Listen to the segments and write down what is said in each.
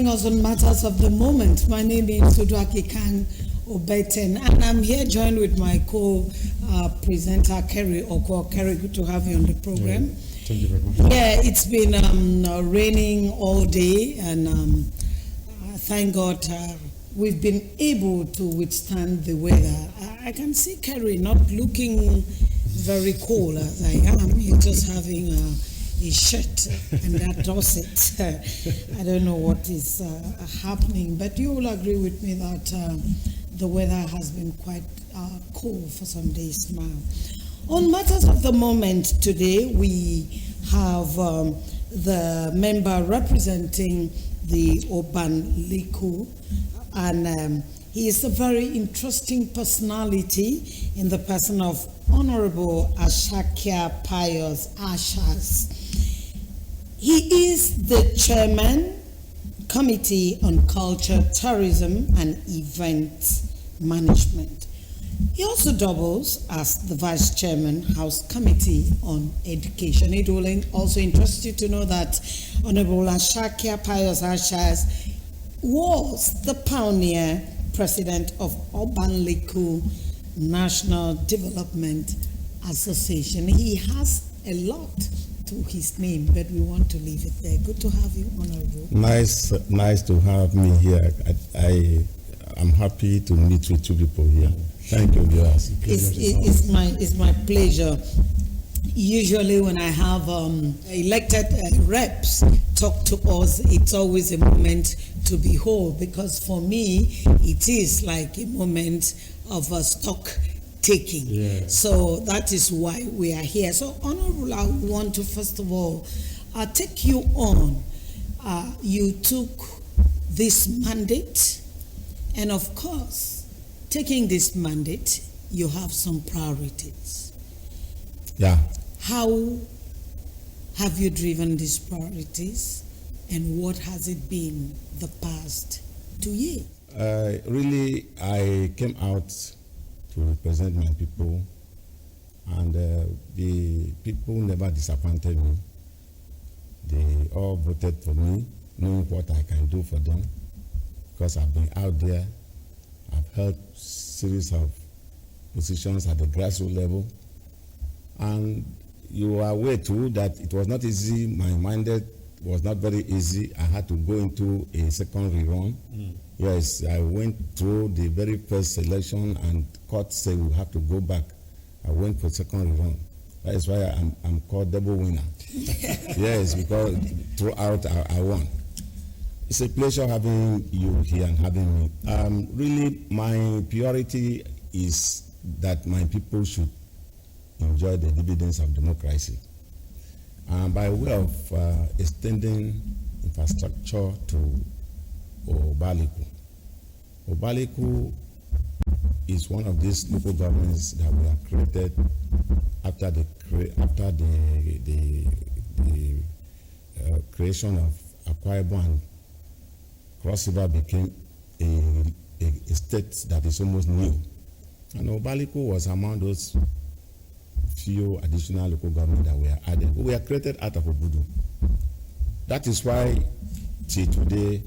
joining us on Matters of the Moment. My name is Sudwaki Kang Obeten, and I'm here joined with my co-presenter, Kerry Oko. Kerry, good to have you on the program. Thank you very much. Yeah, it's been raining all day, and thank God we've been able to withstand the weather. I can see Kerry not looking very cool as I am. He's just having a shirt, and that does it. I don't know what is happening, but you will agree with me that the weather has been quite cool for some days now. On Matters of the Moment today, we have the member representing the Obanliku, and he is a very interesting personality in the person of Honorable Ashakia Pius Ashas. He is the chairman, Committee on Culture, Tourism and Event Management. He also doubles as the vice chairman, House Committee on Education. It will also interest you to know that Honorable Ashakia Pius Ashas was the pioneer president of Obanliku National Development Association. He has a lot to his name, but we want to leave it there. Good to have you, Honorable. Nice to have me here. I'm happy to meet with you people here. Thank you, viewers. It's my pleasure. Usually when I have elected reps talk to us, it's always a moment to behold, because for me, it is like a moment of a stock taking. Yeah. So that is why we are here. So, Honorable, I want to first of all take you on. You took this mandate, and of course, taking this mandate, you have some priorities. Yeah. How have you driven these priorities, and what has it been the past 2 years? Really, I came out to represent my people, and the people never disappointed me. They all voted for me, knowing what I can do for them, because I've been out there. I've held series of positions at the grassroots level, and you are aware too that it was not easy. My mandate was not very easy. I had to go into a secondary run. Yes, I went through the very first election, and court said we have to go back. I went for secondary run. That is why I'm called double winner. Yes, because throughout I won. It's a pleasure having you here and having me. Really, my priority is that my people should enjoy the dividends of democracy. By way of extending infrastructure to Obanliku. Obanliku is one of these local governments that were created after the creation of Akwa Ibom and Cross River became a state that is almost new. And Obanliku was among those few additional local governments that were added. We were created out of Obudu. That is why till today,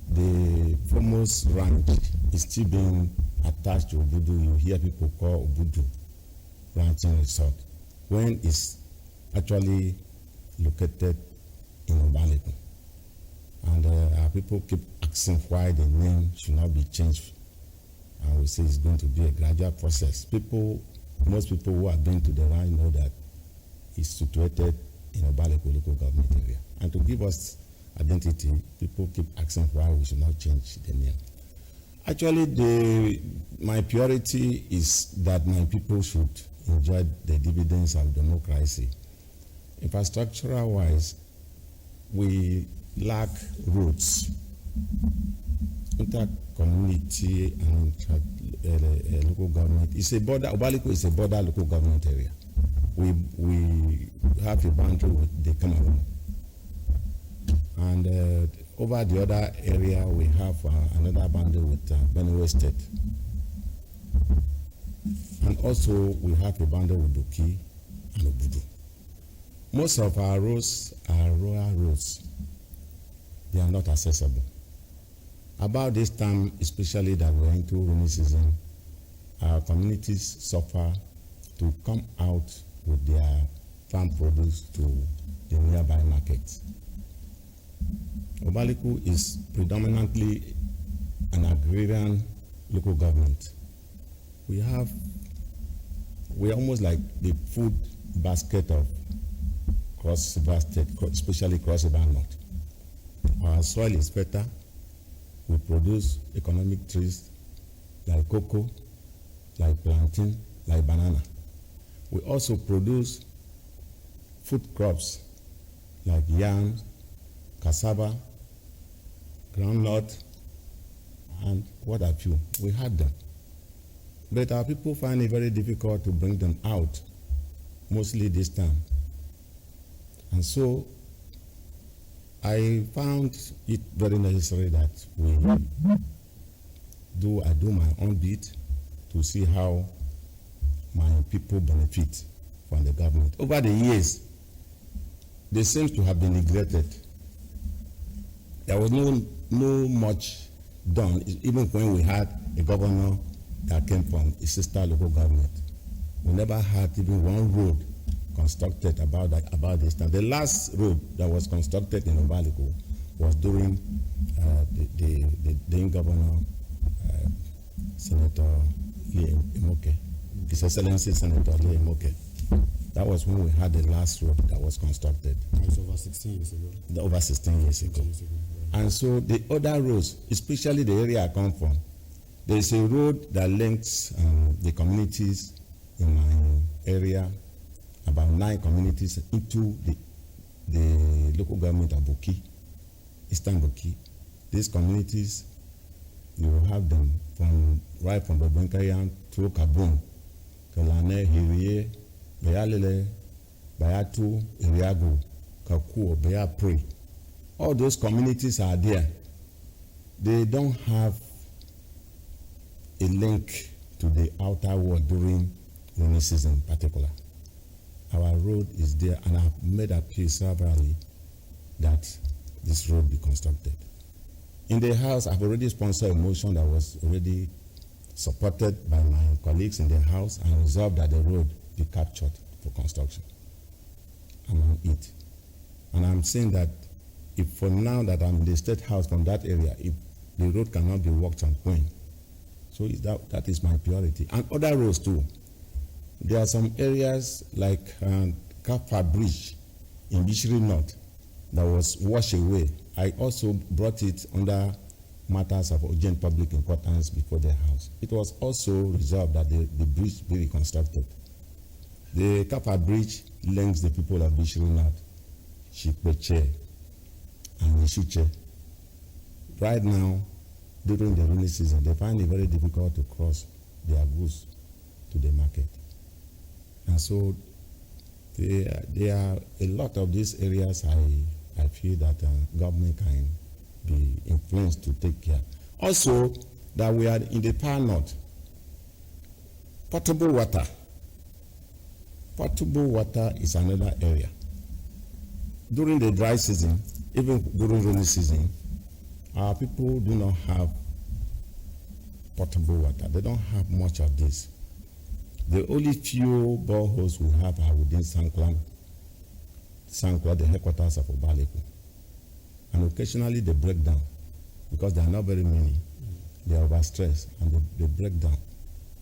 the foremost ranch is still being attached to Obudu. You hear people call Obudu Ranching Resort, when it's actually located in Obanliku. And our people keep asking why the name should not be changed. And we say it's going to be a gradual process. Most people who have been to the ranch know that it's situated in Obanliku local government area. And to give us identity, people keep asking why we should not change the name. Actually, my priority is that my people should enjoy the dividends of democracy. Infrastructural-wise, we lack roads. Inter-community and local government. Obanliku is a border local government area. We have a boundary with the Cameroon. And over the other area, we have another boundary with Benue State. And also, we have a boundary with Doki and Obudu. Most of our roads are rural roads. They are not accessible. About this time, especially that we're into rainy season, our communities suffer to come out with their farm produce to the nearby markets. Obanliku is predominantly an agrarian local government. We're almost like the food basket of Cross River State, especially Cross River North. Our soil is better. We produce economic trees like cocoa, like plantain, like banana. We also produce food crops like yams, cassava, groundnut, and what have you. We had them. But our people find it very difficult to bring them out, mostly this time. And so I found it very necessary that I do my own bit to see how my people benefit from the government. Over the years, they seem to have been neglected. There was no much done, even when we had a governor that came from a sister local government. We never had even one road constructed about this time. The last road that was constructed in Obanliku was during the governor, Senator Lee Emoke, His Excellency Senator Lee Emoke. That was when we had the last road that was constructed. It was over 16 years ago. Over 16 years ago. Yeah. And so the other roads, especially the area I come from, there is a road that links the communities in my area, about 9 communities, into the local government of Boki, Eastern Boki. These communities, you will have them right from Bobenkayan through Kabun, Kalane, Hirie, Bayalele, Bayatu, Iriago, Kakuo, Bayapre. All those communities are there. They don't have a link to the outer world during rainy season in particular. Our road is there, and I've made a appeal severally that this road be constructed. In the House, I've already sponsored a motion that was already supported by my colleagues in the House and resolved that the road be captured for construction. I'm on it. And I'm saying that if for now that I'm in the State House from that area, if the road cannot be worked on, when? So that is my priority. And other roads too. There are some areas like Kafa Bridge in Bishiri North that was washed away. I also brought it under matters of urgent public importance before the House. It was also resolved that the bridge be reconstructed. The Kafa Bridge links the people of Bishiri North, Shikpeche, and Nishuche. Right now, during the rainy season, they find it very difficult to cross their goods to the market. And so there are a lot of these areas I feel that government can be influenced to take care. Also, that we are in the far north. Potable water. Potable water is another area. During the dry season, even during rainy season, our people do not have potable water. They don't have much of this. The only few boreholes we have are within Sankla, the headquarters of Obanliku. And occasionally they break down because there are not very many. They are overstressed and they break down.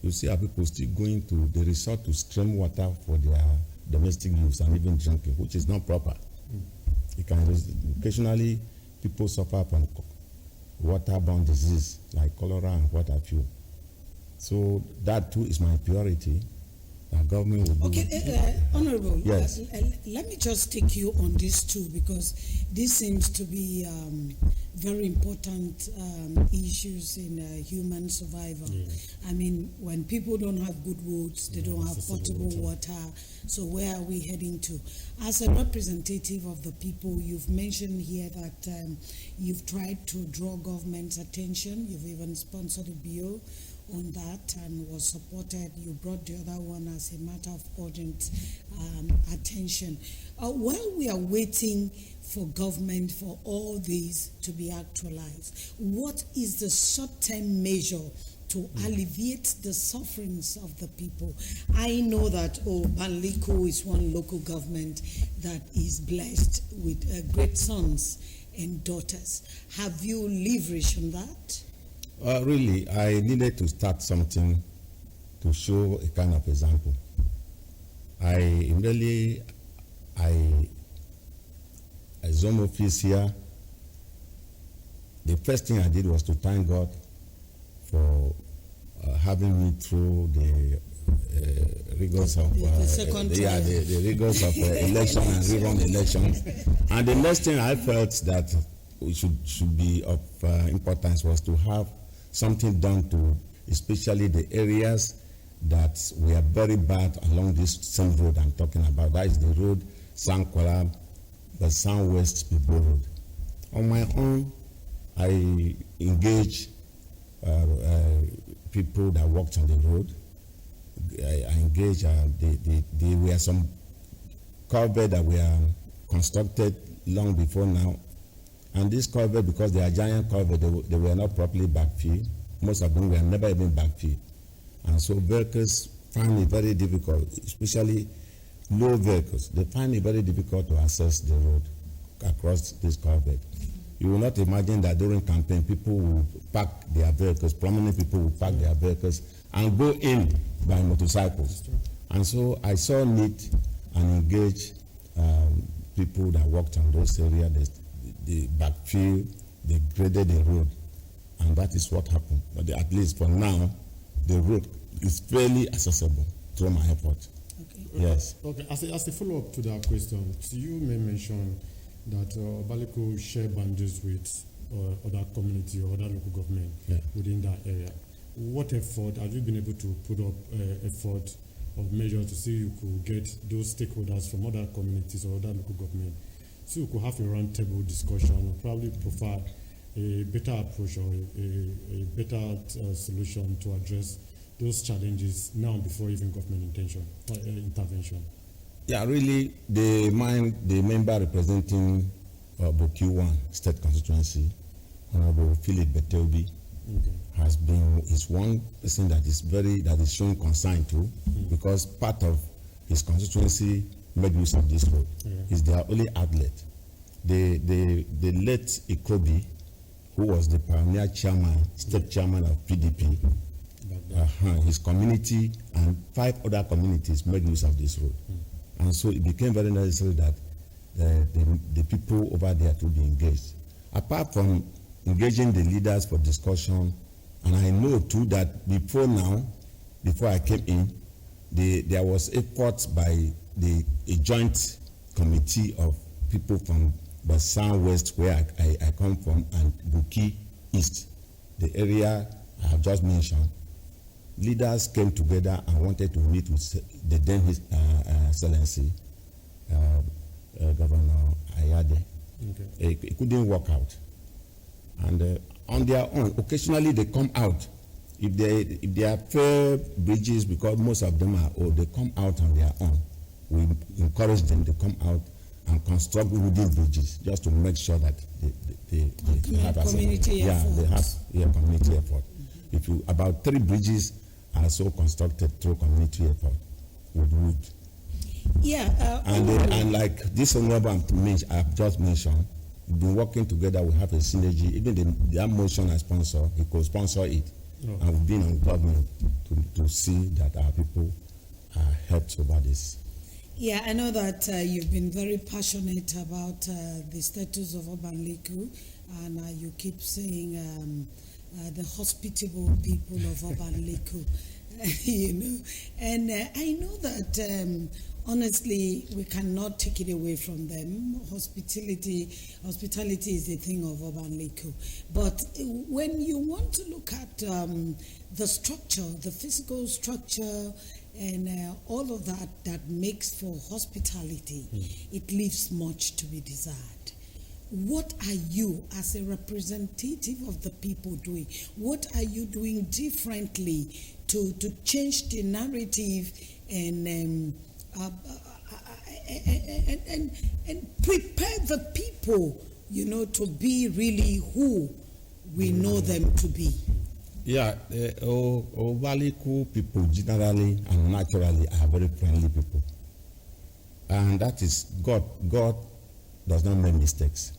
You see our people still going to the resort to stream water for their domestic use and even drinking, which is not proper. Occasionally people suffer from waterborne disease like cholera and what have you. So that too is my priority. Our government will do. Okay, Honorable. Yes. Let me just take you on this too, because this seems to be very important issues in human survival. Yeah. I mean, when people don't have good roads, they don't have potable water. So where are we heading to? As a representative of the people, you've mentioned here that you've tried to draw government's attention. You've even sponsored a bill on that and was supported. You brought the other one as a matter of urgent attention. While we are waiting for government for all these to be actualized, what is the short-term measure to alleviate the sufferings of the people? I know that Obanliku is one local government that is blessed with great sons and daughters. Have you leveraged on that? Really, I needed to start something to show a kind of example. As home office here, the first thing I did was to thank God for having me through the rigors of the rigors of election and rerun election. And the next thing I felt that we should be of importance was to have something done to, especially the areas that were very bad along this same road I'm talking about. That is the road Sankwala, the Southwest People Road. On my own, I engaged people that worked on the road. I engaged, there were some culverts that were constructed long before now. And this culvert, because they are giant culverts, they were not properly backfilled. Most of them were never even backfilled. And so vehicles find it very difficult, especially low vehicles. They find it very difficult to access the road across this culvert. You will not imagine that during campaign, people will park their vehicles, prominent people will park their vehicles and go in by motorcycles. And so I saw need and engaged people that worked on those areas. They backfill, they graded the road, and that is what happened. But at least for now, the road is fairly accessible through my effort. Okay. Yes. Okay, as a follow-up to that question, so you may mention that Obanliku share boundaries with other community or other local government within that area. What effort have you been able to put up effort of measures to see you could get those stakeholders from other communities or other local government, so you could have a round table discussion and probably provide a better approach or a better solution to address those challenges now before even government intervention? Yeah, really, the member representing Boki 1 State Constituency, Honorable Philip Betelbi, is one person that is showing concern to, because part of his constituency made use of this road. Is their only outlet. The late Ikobi, who was the pioneer chairman, state chairman of PDP, his community and 5 other communities made use of this road. And so it became very necessary that the people over there to be engaged. Apart from engaging the leaders for discussion, and I know too that before I came in, there was effort by a joint committee of people from the Southwest, where I come from, and Buki East, the area I have just mentioned. Leaders came together and wanted to meet with the then His Excellency Governor Ayade. It couldn't work out, and on their own, occasionally they come out. If they are fair bridges, because most of them are old, they come out on their own. We encourage them to come out and construct wooden bridges, just to make sure that they have community effort. They have community effort. About 3 bridges are so constructed through community effort with wood. Yeah. And like this honorable I've just mentioned, we've been working together. We have a synergy. Even the motion I sponsor, he co-sponsor it. And we've been on government to see that our people are helped over this. Yeah, I know that you've been very passionate about the status of Obanliku, and you keep saying the hospitable people of Obanliku, and I know that honestly we cannot take it away from them. Hospitality is a thing of Obanliku. But when you want to look at the structure, the physical structure, and all of that makes for hospitality, it leaves much to be desired. what are you as a representative of the people doing? What are you doing differently to change the narrative and prepare the people, to be really who we know them to be? Yeah, Obanliku people generally and naturally are very friendly people. And that is God. God does not make mistakes.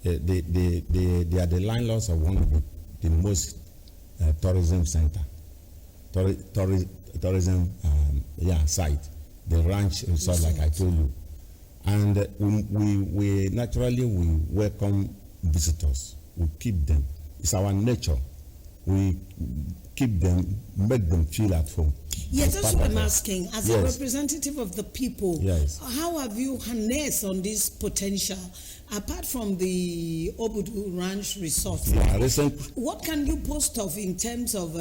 They are the landlords of one of the most tourism center, tourism site, the ranch resort, like I told you. And we naturally welcome visitors. We keep them. It's our nature. We keep them, make them feel at home. Yes, that's what I'm asking. As a Yes. representative of the people, Yes. how have you harnessed on this potential, apart from the Obudu Ranch Resort? What can you boast of in terms of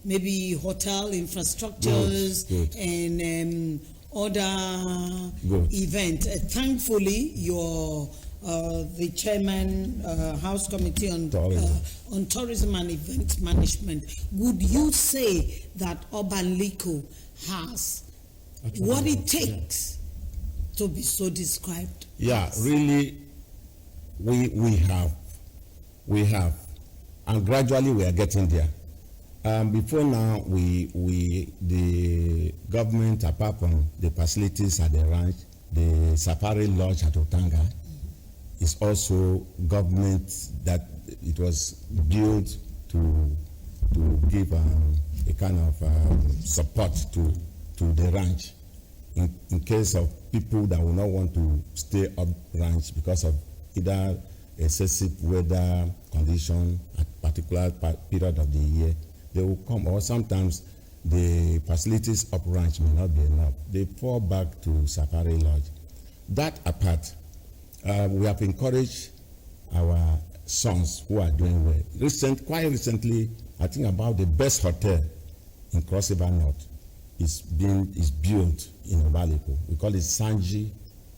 maybe hotel infrastructures Good. and other Good. events? Thankfully, you're the chairman, House Committee on Tourism and Event Management. Would you say that Obanliku has what it takes to be so described? Yeah, really, we have, and gradually we are getting there. Before now, the government, apart from the facilities at the ranch, the safari lodge at Otanga, is also government that it was built to give a kind of support to the ranch in case of people that will not want to stay up ranch because of either excessive weather condition at particular period of the year. They will come, or sometimes the facilities up ranch may not be enough. They fall back to safari lodge. That apart, we have encouraged our sons who are doing well. Quite recently, I think about the best hotel in Cross River North is built in Obanliku. We call it Sanji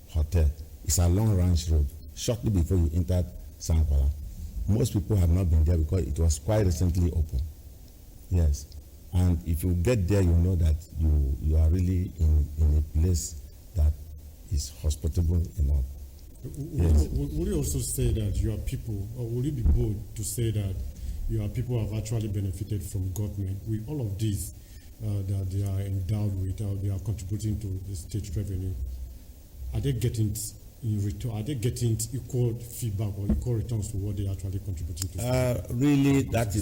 Hotel. It's a long ranch road, shortly before you enter Sankwala. Most people have not been there because it was quite recently open. Yes. And if you get there, you know that you are really in a place that is hospitable enough. Yes. Would you also say that your people, or would you be bold to say that your people have actually benefited from government with all of this that they are endowed with, or they are contributing to the state revenue? Are they getting in return? Are they getting equal feedback or equal returns to what they are actually contributing to? Really, that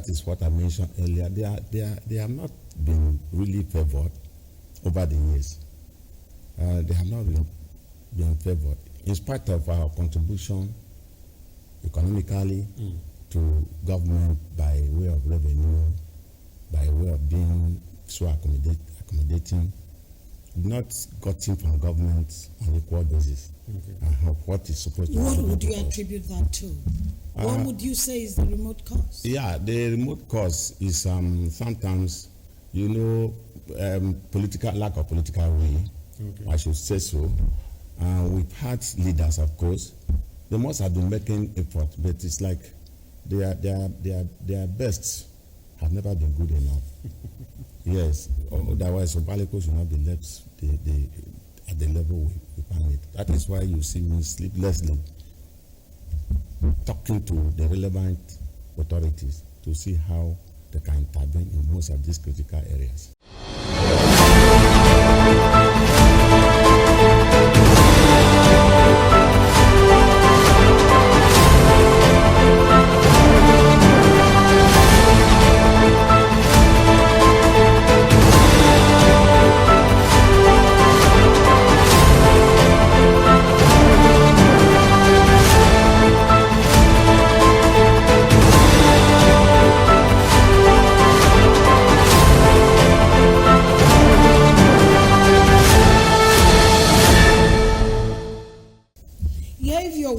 is what I mentioned earlier. They have not been really favored over the years. They have not really been favored, in spite of our contribution economically to government by way of revenue, by way of being so accommodating, not gotten from government on equal basis. Okay. What is supposed to be. What would you attribute that to? What would you say is the remote cause? Yeah, the remote cause is sometimes, lack of political will. Okay. I should say so. We've had leaders, of course. They must have been making effort, but it's like their best have never been good enough. Yes, otherwise Obanliku should not be left at the level we found it. That is why you see me sleeplessly talking to the relevant authorities to see how they can intervene in most of these critical areas.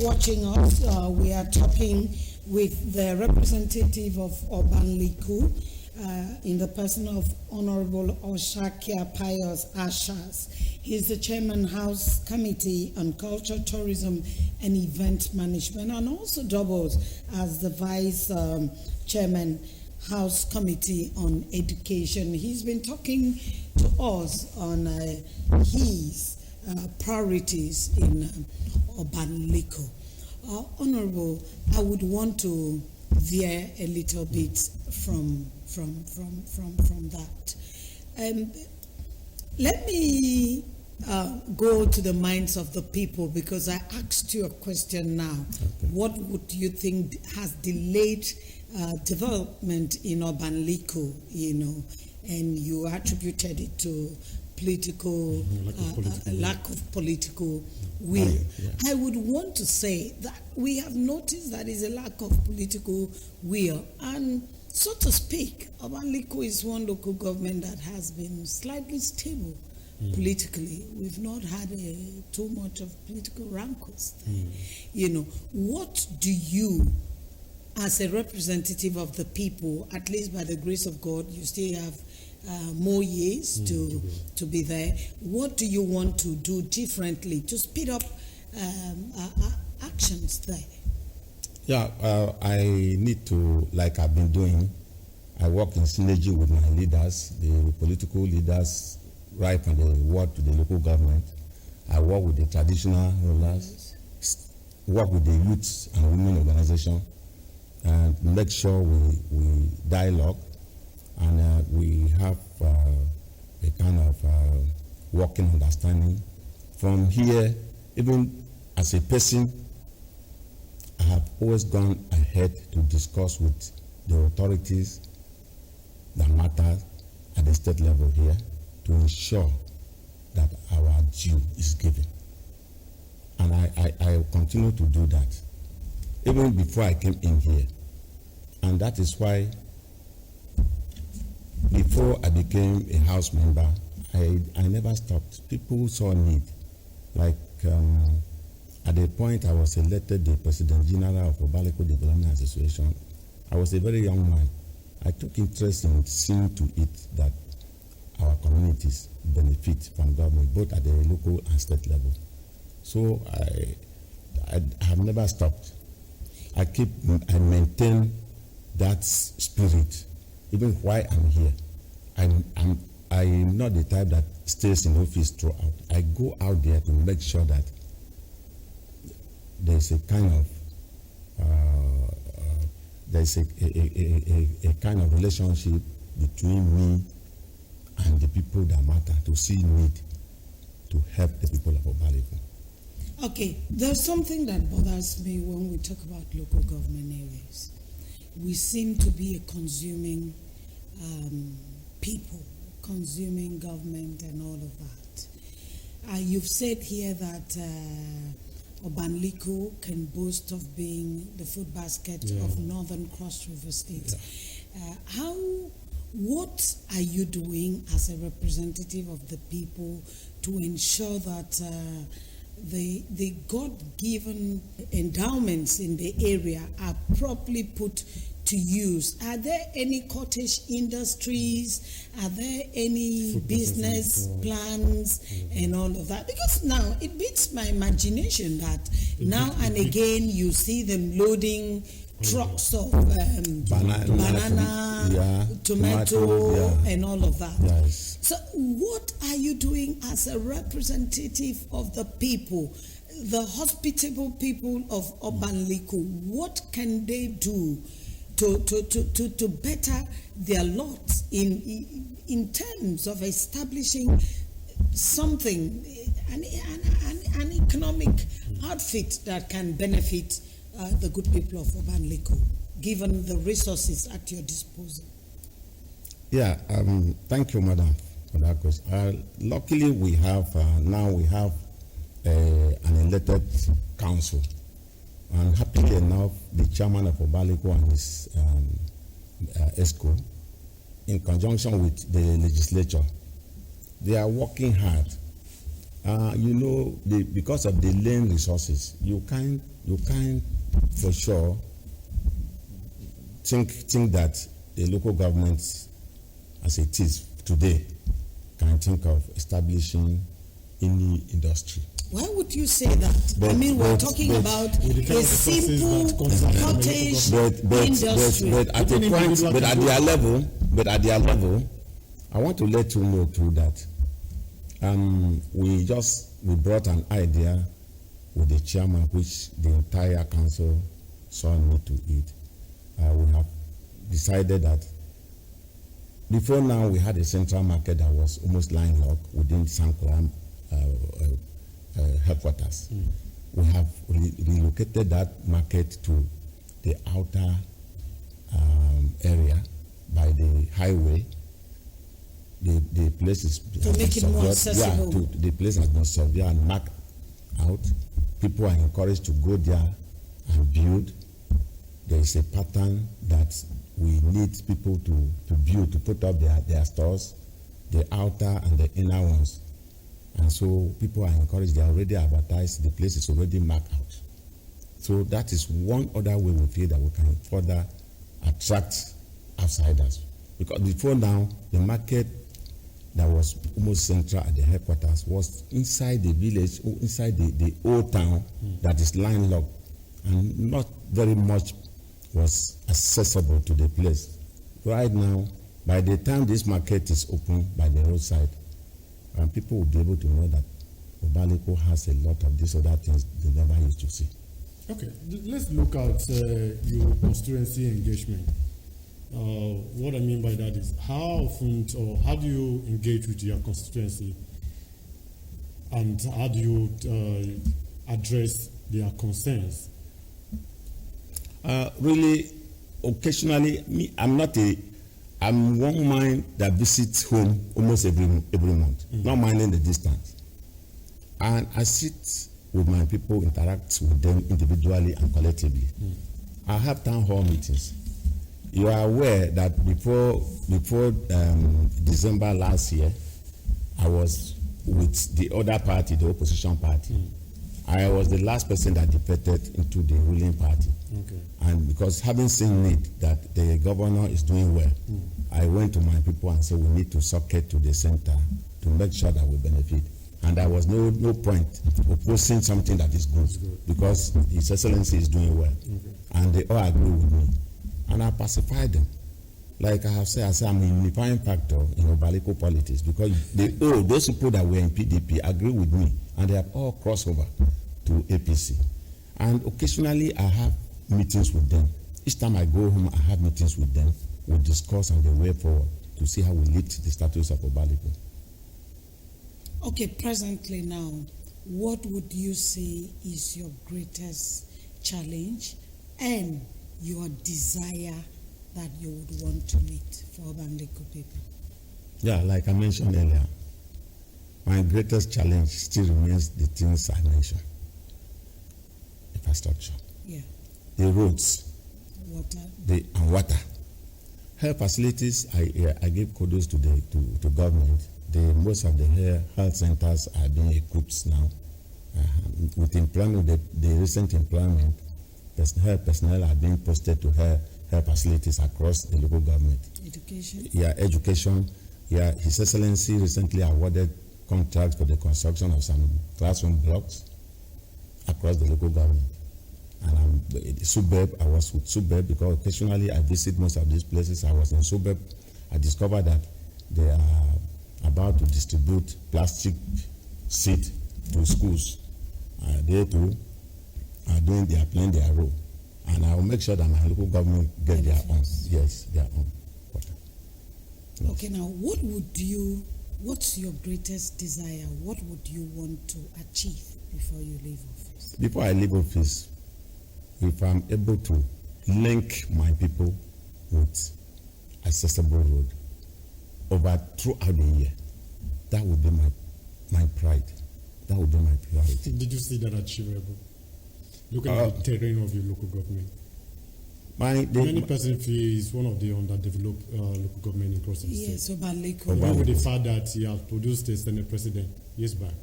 Watching us, we are talking with the representative of Obanliku, in the person of Honorable Oshakia Pius Ashas. He's the chairman, House Committee on Culture, Tourism, and Event Management, and also doubles as the vice chairman, House Committee on Education. He's been talking to us on his priorities in Obanliku. Honorable, I would want to veer a little bit from that. Let me go to the minds of the people, because I asked you a question now. Okay. What would you think has delayed development in Obanliku, and you attributed it to lack of political will. Yeah. I would want to say that we have noticed that is a lack of political will, and so to speak, Obanliku is one local government that has been slightly stable politically. We've not had too much of political rancors. What do you, as a representative of the people, at least by the grace of God, you still have more years to be there. What do you want to do differently to speed up actions there? Yeah, I need to, like I've been doing, I work in synergy with my leaders, the political leaders, right from the ward to the local government. I work with the traditional rulers, work with the youth and women organization, and make sure we dialogue, and we have a kind of working understanding. From here, even as a person, I have always gone ahead to discuss with the authorities that matter at the state level here to ensure that our due is given. And I continue to do that, even before I came in here. And that is why, before I became a house member, I never stopped. People saw need. Like at the point I was elected the President General of Obanliku Development Association, I was a very young man. I took interest in seeing to it that our communities benefit from government, both at the local and state level. So I have never stopped. I maintain that spirit, even while I'm here. I'm not the type that stays in office throughout. I go out there to make sure that there's a kind of a kind of relationship between me and the people that matter, to see need to help the people of Obanliku. Okay, there's something that bothers me when we talk about local government areas. We seem to be a consuming people, consuming government and all of that. You've said here that Obanliku can boast of being the food basket of Northern Cross River State. Yeah. What are you doing as a representative of the people to ensure that the God-given endowments in the area are properly put to use? Are there any cottage industries? Are there any business plans and all of that? Because now it beats my imagination that now and again you see them loading trucks of banana, tomato, and all of that. Yes. So what are you doing as a representative of the people, the hospitable people of Obanliku? What can they do to better their lot in terms of establishing something, an economic outfit that can benefit the good people of Obanliku, given the resources at your disposal? Yeah, thank you, madam, for that question. Luckily, we have now an elected council, and happily enough, the chairman of Obanliku and his ESCO, in conjunction with the legislature, they are working hard. Because of the land resources, you can't for sure think that the local government as it is today, can think of establishing any industry. Why would you say that? We're talking about a simple cottage industry. But at a point, but at their level, I want to let you know too that we brought an idea with the chairman, which the entire council saw need to eat. We have decided that before now we had a central market that was almost landlocked within Sankuram headquarters. We have relocated that market to the outer area by the highway. The place is to make it more accessible. Yeah, the place has been surveyed and marked out. People are encouraged to go there and build. There is a pattern that we need people to build, to put up their stores, the outer and the inner ones. And so people are encouraged, they are already advertised, the place is already marked out. So that is one other way we feel that we can further attract outsiders. Because before now, the market that was almost central at the headquarters was inside the village, or inside the old town that is landlocked, and not very much was accessible to the place. Right now, by the time this market is open by the roadside, and people will be able to know that Obanliku has a lot of these other things they never used to see. Okay, let's look at your constituency engagement. What I mean by that is how often or how do you engage with your constituency, and how do you address their concerns? Really, occasionally, I'm one man that visits home almost every month, not minding the distance. And I sit with my people, interact with them individually and collectively. I have town hall meetings. You are aware that before December last year, I was with the other party, the opposition party. I was the last person that defected into the ruling party. Okay. And because having seen need that the governor is doing well, I went to my people and said we need to socket to the center to make sure that we benefit. And there was no point opposing something that is good because His Excellency is doing well. Okay. And they all agree with me. And I pacified them. Like I have said, I'm a unifying factor in Obanliku politics because those people that were in PDP agree with me and they have all crossed over to APC. And occasionally I have meetings with them. Each time I go home, I have meetings with them. We discuss on the way forward to see how we lift the status of Obanliku. Okay, presently now, what would you say is your greatest challenge and your desire that you would want to meet for Obanliku people? Yeah, like I mentioned earlier, my greatest challenge still remains the things I mentioned. Infrastructure. Yeah. The roads. Water. And water. Health facilities, I give kudos to government. Most of the health centers are being equipped now. With employment, the recent employment, health personnel are being posted to health facilities across the local government. Education. Yeah, education. Yeah, His Excellency recently awarded contracts for the construction of some classroom blocks across the local government. And Subeb, I was with Subeb because occasionally I visit most of these places. I was in Subeb. I discovered that they are about to distribute plastic seed to schools. They too are playing their role. And I will make sure that my local government get their own. Yes, their own water. Yes. Okay, now what's your greatest desire? What would you want to achieve before you leave office? Before I leave office, if I'm able to link my people with accessible road throughout the year, that would be my pride. That would be my priority. Did you see that achievable? Looking at the terrain of your local government. Many persons feel it's one of the underdeveloped local government in crossing state. Yes, Obanliku. With the fact that he has produced a Senate president years back.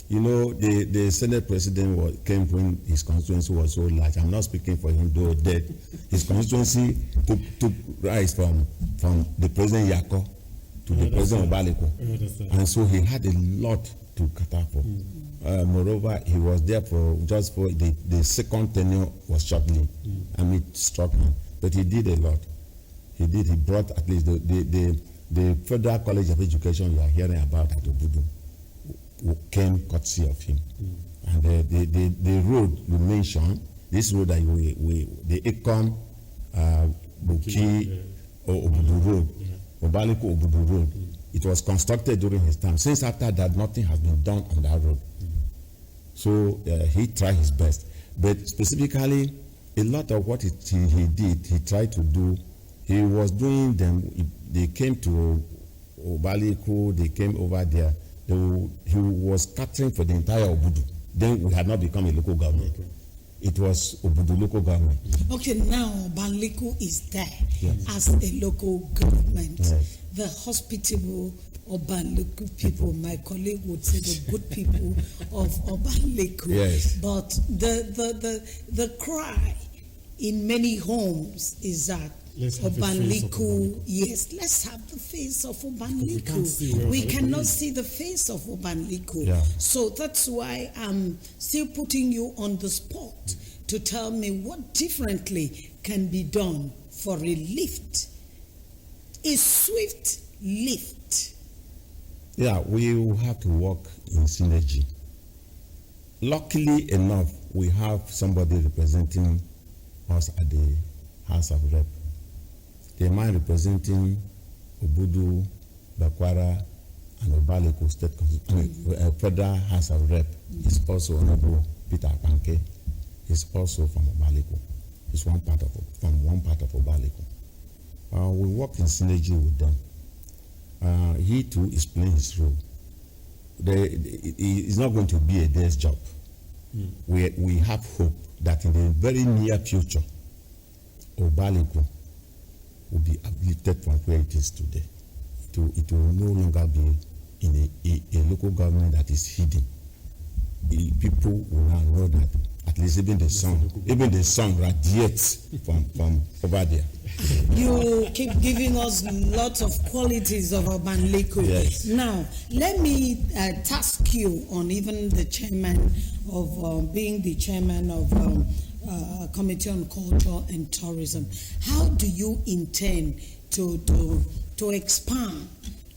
You know, the Senate president came when his constituency was so large. I'm not speaking for him, though dead. His constituency took rise from the President Yako to the President Obanliku. And so he had a lot to cater for. Moreover, he was there for the second tenure was shortly. And it struck him. But he did a lot. He brought at least the Federal College of Education you are hearing about at Obudu came courtesy of him. And the road you mentioned, this road that the Econ Buki Obudu Road, Obanliku Obudu Road, it was constructed during his time. Since after that, nothing has been done on that road. So he tried his best. But specifically, a lot of what he did, he tried to do, he was doing them. They came to Obanliku, they came over there. He was catering for the entire Obudu. Then we had not become a local government. Okay. It was Obudu local government. Okay, now Obanliku is there as a local government. Yes. The hospitable Obanliku people, my colleague would say the good people of Obanliku. Yes. But the cry in many homes is that Obanliku, yes, let's have the face of Obanliku. We cannot see the face of Obanliku. Yeah. So that's why I'm still putting you on the spot to tell me what differently can be done for a lift, a swift lift. Yeah, we will have to work in synergy. Luckily enough, we have somebody representing us at the House of Rep. The man representing Obudu, Bakwara, and Obanliku State Federal House of Rep is also Honorable Peter Panke. He's also from Obanliku. He's from one part of Obanliku. We work in synergy with them. He too is playing his role. It's not going to be a day's job. We have hope that in the very near future, Obanliku will be uplifted from where it is today. It will no longer be in a local government that is hidden. The people will now know that at least even the sun radiates from over there. You keep giving us lots of qualities of Obanliku. Yes. Now, let me task you on even the chairman of being the chairman of Committee on Culture and Tourism. How do you intend to expand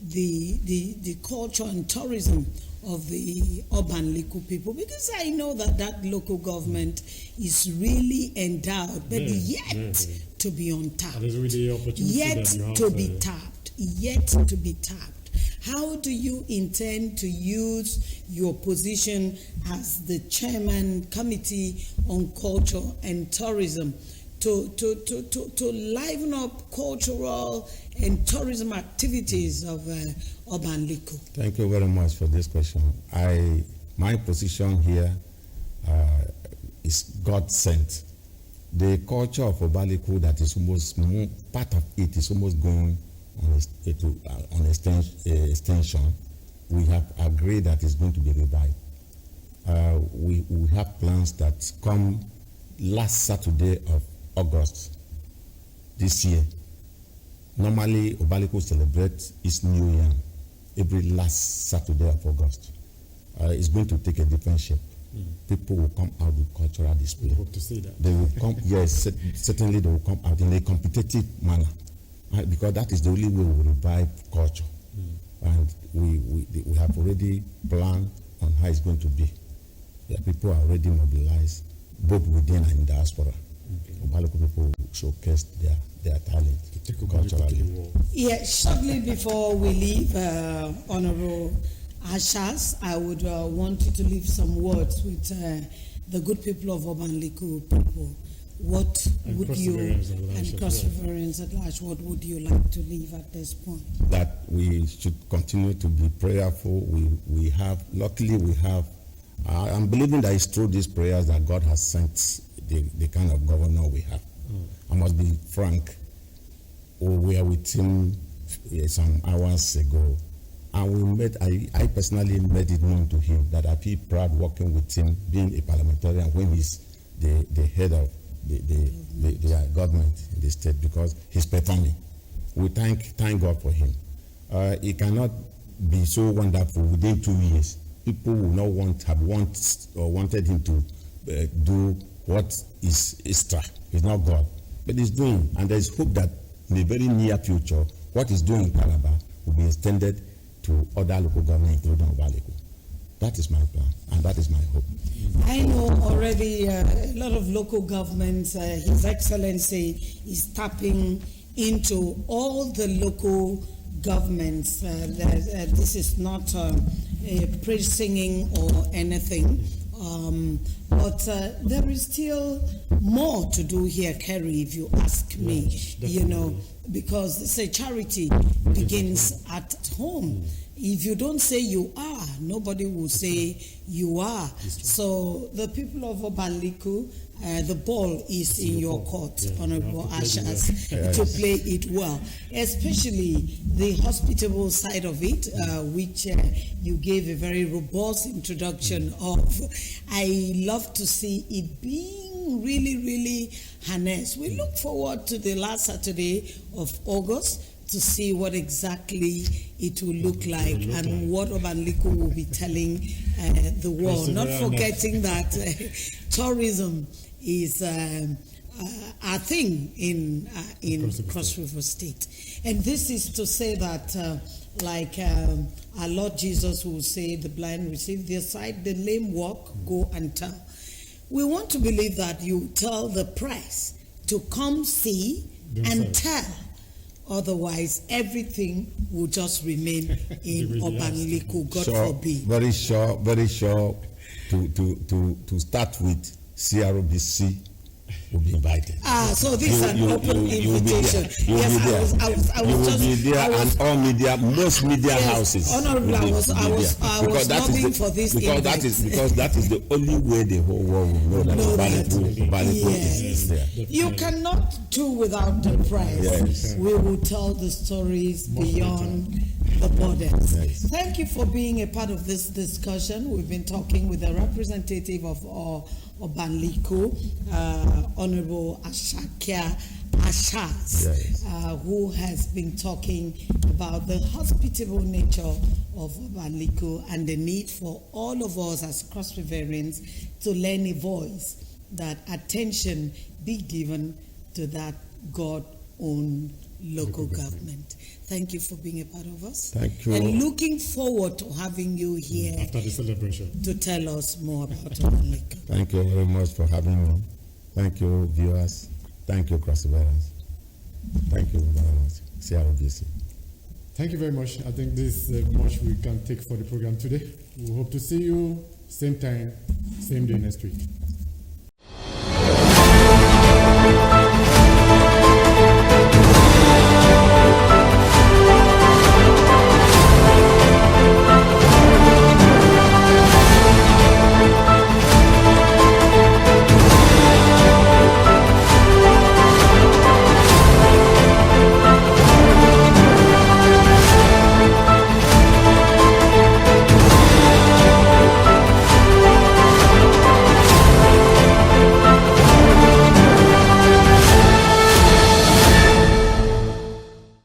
the culture and tourism of the Obanliku people? Because I know that local government is really endowed, but yet to be untapped. There's really opportunity yet that you have to be tapped. Yet to be tapped. How do you intend to use your position as the chairman Committee on Culture and Tourism to liven up cultural and tourism activities of Obanliku? Thank you very much for this question. My position here is God sent. The culture of Obanliku, that is almost part of it is almost going on extension. We have agreed that it's going to be revived. We have plans that come last Saturday of August this year. Normally, Obanliku celebrates its New Year every last Saturday of August. It's going to take a different shape. People will come out with cultural display. We hope to see that. They will come, yes, certainly they will come out in a competitive manner, because that is the only way we will revive culture. And we have already planned on how it's going to be. Yeah, people are already mobilized, both within and in diaspora. Obanliku people will showcase their talent culturally. Yeah, shortly before we leave, Honorable Ashas, I would want you to leave some words with the good people of Obanliku people. What would you, and Cross-Reference at large, what would you like to leave at this point? That we should continue to be prayerful. Luckily we have, I'm believing that it's through these prayers that God has sent the kind of governor we have. I must be frank. We were with him some hours ago, And we met, I personally made it known to him that I feel proud working with him, being a parliamentarian when he's the head of the government in the state, because he's performing. We thank God for him. It cannot be so wonderful within 2 years. People will not wanted him to do what is extra. He's not God, but he's doing, and there is hope that in the very near future, what he's doing in Calabar will be extended to other local governments, including Obanliku. That is my plan, and that is my hope. I know already a lot of local governments, His Excellency is tapping into all the local governments. This is not a praise singing or anything, but there is still more to do here, Kerry, if you ask me. Yes, because they say charity begins at home. If you don't say you are, nobody will say you are. So the people of Obanliku, the ball is in your court, Honorable Ashas, to play it well, especially the hospitable side of it, which you gave a very robust introduction of. I love to see it being really, really harnessed. We look forward to the last Saturday of August to see what exactly it will look like and what Obanliku will be telling the world. Not forgetting that tourism is a thing in Cross River State. And this is to say that like our Lord Jesus will say, the blind receive their sight, the lame walk, go and tell. We want to believe that you tell the press to come see and tell. Otherwise, everything will just remain in Obanliku, God forbid. Very sure to start with, CROBC will be invited. So this is an open invitation. Yes, I was there, and all media, most media houses. Honorable, I was lobbying for this because that is the only way the whole world will know that Obanliku is there. You cannot do without the press. Yes. We will tell the stories beyond the borders. Yes. Thank you for being a part of this discussion. We've been talking with a representative of Obanliku, Honorable Ashakia Ashas, yes, who has been talking about the hospitable nature of Obanliku and the need for all of us as Cross Riverians to lend a voice, that attention be given to that God-owned local government. Thank you for being a part of us. Thank you. And looking forward to having you here after the celebration to tell us more about Obanliku. Thank you very much for having me. Thank you, viewers. Thank you, Cross Riverians. Thank you very much. CRSHoA. Thank you very much. I think this is much we can take for the program today. We hope to see you same time, same day next week.